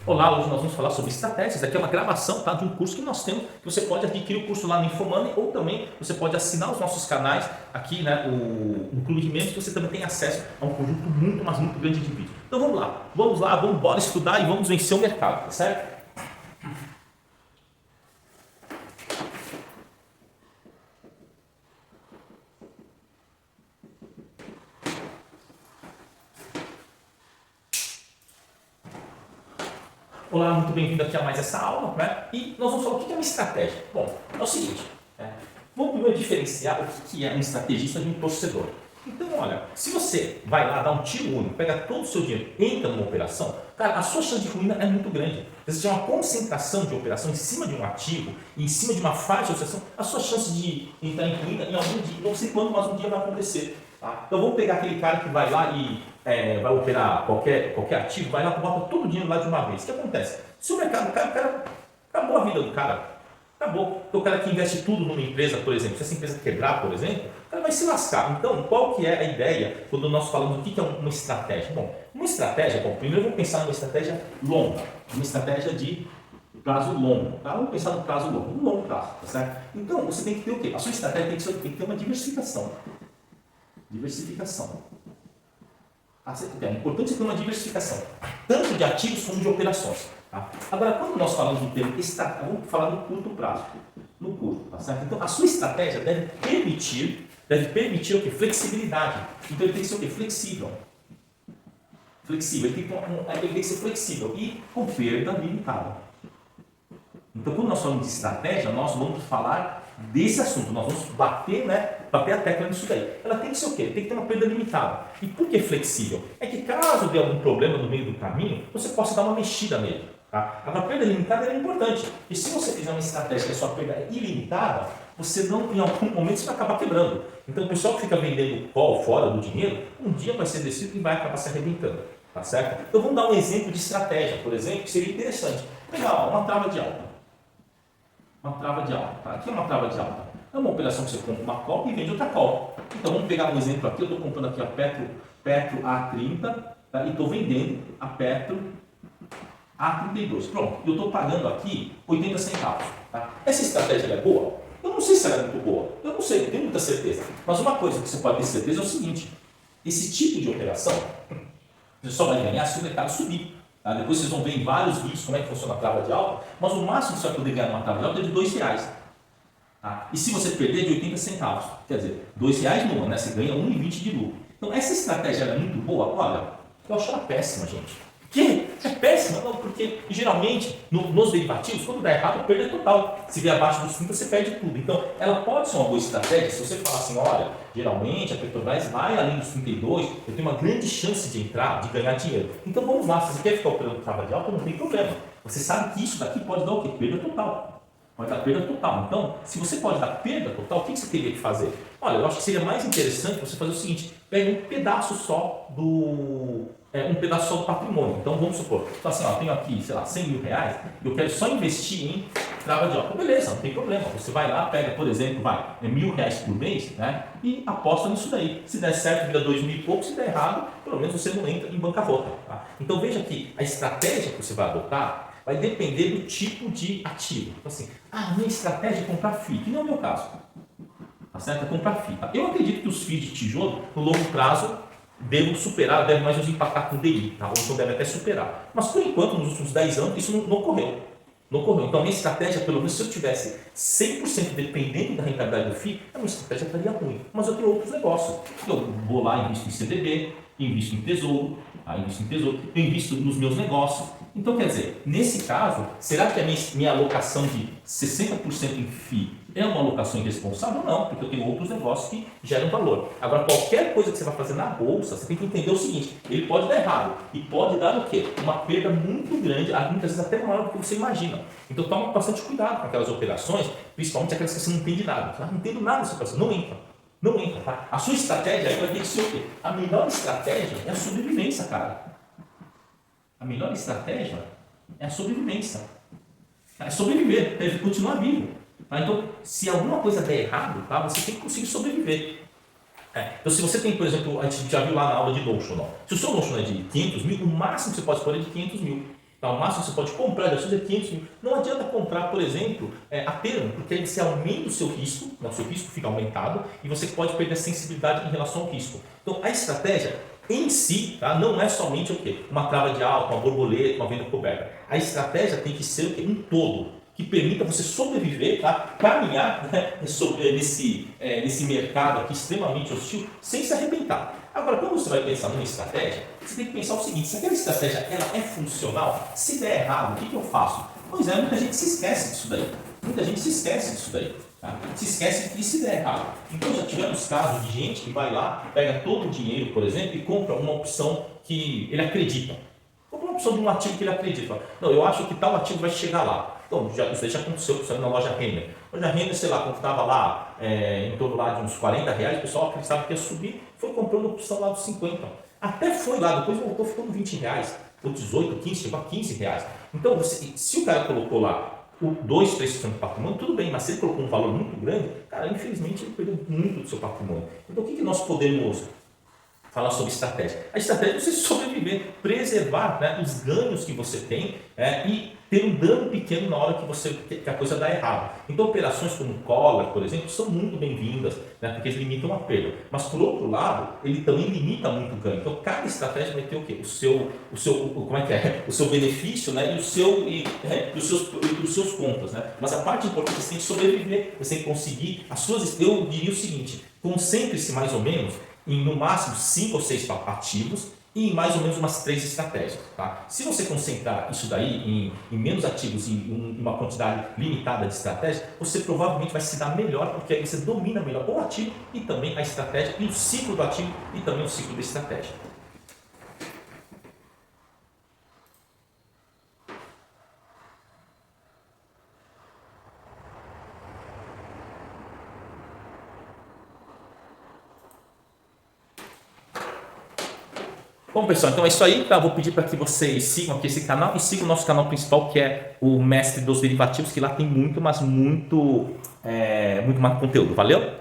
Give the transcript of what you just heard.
Olá, hoje nós vamos falar sobre estratégias. Aqui é uma gravação, tá, de um curso que nós temos, que você pode adquirir o curso lá no Infomoney ou também você pode assinar os nossos canais aqui, né, o Clube de Membros, que você também tem acesso a um conjunto muito, mas muito grande de vídeos. Então vamos lá, vamos embora estudar e vamos vencer o mercado, tá certo? Olá, muito bem-vindo aqui a mais essa aula, né? E nós vamos falar o que é uma estratégia. Bom, é o seguinte, vamos primeiro diferenciar o que é um estrategista de um torcedor. Então, olha, se você vai lá dar um tiro único, pega todo o seu dinheiro, entra numa operação, cara, a sua chance de ruína é muito grande. Se você tiver uma concentração de operação em cima de um ativo, em cima de uma faixa de operação, a sua chance de entrar em ruína em algum dia, não sei quando, mas um dia vai acontecer. Tá? Então vamos pegar aquele cara que vai lá e vai operar qualquer ativo, vai lá e bota todo o dinheiro lá de uma vez. O que acontece? Se o mercado cai, o cara acabou a vida do cara. Acabou. Então o cara que investe tudo numa empresa, por exemplo, se essa empresa quebrar, por exemplo, o cara vai se lascar. Então, qual que é a ideia quando nós falamos do que é uma estratégia? Bom, uma estratégia, primeiro vamos pensar numa estratégia longa, uma estratégia de prazo longo. Tá? Vamos pensar no prazo longo, no longo prazo, tá certo? Então, você tem que ter o quê? A sua estratégia tem que ter uma diversificação. Diversificação. É importante você ter uma diversificação, tanto de ativos como de operações. Tá? Agora, quando nós falamos do termo estratégia, vamos falar no curto prazo. No curto, tá certo? Então, a sua estratégia deve permitir o quê? Flexibilidade. Então, ele tem que ser o quê? Flexível. Flexível. Ele tem que ser flexível e com perda limitada. Então, quando nós falamos de estratégia, nós vamos falar desse assunto. Nós vamos bater a tecla nisso daí. Ela tem que ser o quê? Tem que ter uma perda limitada. E por que flexível? É que caso dê algum problema no meio do caminho, você possa dar uma mexida nele. Tá? A perda limitada é importante. E se você fizer uma estratégia que a sua perda é ilimitada, você não, em algum momento, você vai acabar quebrando. Então, o pessoal que fica vendendo call fora do dinheiro, um dia vai ser descido e vai acabar se arrebentando. Tá certo? Então, vamos dar um exemplo de estratégia, por exemplo, que seria interessante. Pegar uma trava de alta. Uma trava de alta. Tá? Aqui é uma trava de alta. É uma operação que você compra uma call e vende outra call. Então, vamos pegar um exemplo aqui. Eu estou comprando aqui a Petro A30, tá? E estou vendendo a Petro A32. Pronto. E eu estou pagando aqui 80 centavos. Tá? Essa estratégia é boa? Eu não sei se ela é muito boa. Eu não sei, não tenho muita certeza. Mas uma coisa que você pode ter certeza é o seguinte. Esse tipo de operação, você só vai ganhar se o mercado subir. Tá? Depois vocês vão ver em vários vídeos como é que funciona a trava de alta, mas o máximo que você vai poder ganhar numa trava de alta é de R$2. Tá? E se você perder, de 80 centavos. Quer dizer, R$2 numa, né? Você ganha 1,20 de lucro. Então, essa estratégia é muito boa? Olha, eu acho ela péssima, gente. Que? É péssima? Não, porque geralmente, nos derivativos, quando dá errado, a perda é total. Se vier abaixo dos 30, você perde tudo. Então, ela pode ser uma boa estratégia se você falar assim, olha, geralmente a Petrobras vai além dos 32, eu tenho uma grande chance de entrar, de ganhar dinheiro. Então, vamos lá, se você quer ficar operando trava de alta, não tem problema. Você sabe que isso daqui pode dar o quê? Perda total. Pode dar perda total. Então, se você pode dar perda total, o que você teria que fazer? Olha, eu acho que seria mais interessante você fazer o seguinte, pega um pedaço só do patrimônio. Então, vamos supor, então, assim, eu tenho aqui, sei lá, R$100 mil, eu quero só investir em trava de alta. Beleza, não tem problema. Você vai lá, pega, por exemplo, R$1.000 por mês, né, e aposta nisso daí. Se der certo, vira 2.000 e pouco. Se der errado, pelo menos você não entra em bancarrota. Tá? Então, veja que a estratégia que você vai adotar vai depender do tipo de ativo. Então, assim, minha estratégia é comprar FII, que não é o meu caso. Tá certo? É comprar FII. Tá? Eu acredito que os FIIs de tijolo, no longo prazo, devem mais ou menos empatar com o DI, tá? Ou então devem até superar. Mas, por enquanto, nos últimos 10 anos, isso não ocorreu. Não ocorreu. Então, a minha estratégia, pelo menos, se eu tivesse 100% dependendo da rentabilidade do FII, a minha estratégia estaria ruim. Mas eu tenho outros negócios. Eu vou lá, invisto em CDB, invisto em tesouro, eu invisto nos meus negócios. Então, quer dizer, nesse caso, será que a minha alocação de 60% em FII é uma alocação irresponsável? Não, porque eu tenho outros negócios que geram valor. Agora, qualquer coisa que você vai fazer na bolsa, você tem que entender o seguinte, ele pode dar errado e pode dar o quê? Uma perda muito grande, muitas vezes até maior do que você imagina. Então, toma bastante cuidado com aquelas operações, principalmente aquelas que você não entende nada. Não entendo nada dessa operação, não entra. Não entra, tá? A sua estratégia vai ter que ser o quê? A melhor estratégia é a sobrevivência, cara. A melhor estratégia é a sobrevivência. É sobreviver, é continuar vivo. Tá? Então, se alguma coisa der errado, tá? Você tem que conseguir sobreviver. Então, se você tem, por exemplo, a gente já viu lá na aula de Notion, se o seu Notion é de 500 mil, o máximo que você pode pôr é de 500 mil. Tá? O máximo que você pode comprar de ações é 500 mil. Não adianta comprar, por exemplo, a termo, porque aí você aumenta o seu risco, né? O seu risco fica aumentado e você pode perder a sensibilidade em relação ao risco. Então, a estratégia em si, tá? Não é somente o quê? Uma trava de alta, uma borboleta, uma venda coberta. A estratégia tem que ser o quê? Um todo, que permita você sobreviver, tá? Caminhar, né? nesse mercado aqui extremamente hostil, sem se arrebentar. Agora, quando você vai pensar numa estratégia, você tem que pensar o seguinte: se aquela estratégia ela é funcional, se der errado, o que eu faço? Pois é, muita gente se esquece disso daí. Muita gente se esquece disso daí. Tá? Se esquece que se der errado. Então já tivemos casos de gente que vai lá, pega todo o dinheiro, por exemplo, e compra uma opção que ele acredita. Compra uma opção de um ativo que ele acredita. Não, eu acho que tal ativo vai chegar lá. Então, isso aí já aconteceu, por exemplo, na loja Renner. A loja Renner, sei lá, quando estava lá em torno lá de uns 40 reais, o pessoal acreditava que ia subir, foi comprando a opção lá dos 50. Até foi lá, depois voltou ficando 20 reais, ou 18, 15, chegou a 15 reais. Então, se o cara colocou lá o 2, 3% do patrimônio, tudo bem, mas se ele colocou um valor muito grande, cara, infelizmente ele perdeu muito do seu patrimônio. Então, o que nós podemos falar sobre estratégia? A estratégia é você sobreviver, preservar, né, os ganhos que você tem e ter um dano pequeno na hora que a coisa dá errado. Então, operações como collar, por exemplo, são muito bem-vindas, né, porque eles limitam a perda. Mas, por outro lado, ele também limita muito o ganho. Então, cada estratégia vai ter o quê? O seu benefício, né, e os seus contas. Né? Mas a parte importante é você tem que sobreviver, você tem que conseguir as suas. Eu diria o seguinte: concentre-se mais ou menos em no máximo 5 ou 6 ativos e em mais ou menos umas 3 estratégias. Tá? Se você concentrar isso daí em menos ativos e em uma quantidade limitada de estratégias, você provavelmente vai se dar melhor, porque aí você domina melhor o ativo e também a estratégia e o ciclo do ativo e também o ciclo da estratégia. Bom, pessoal, então é isso aí, tá? Vou pedir para que vocês sigam aqui esse canal e sigam o nosso canal principal, que é o Mestre dos Derivativos, que lá tem muito, mas muito mais conteúdo. Valeu?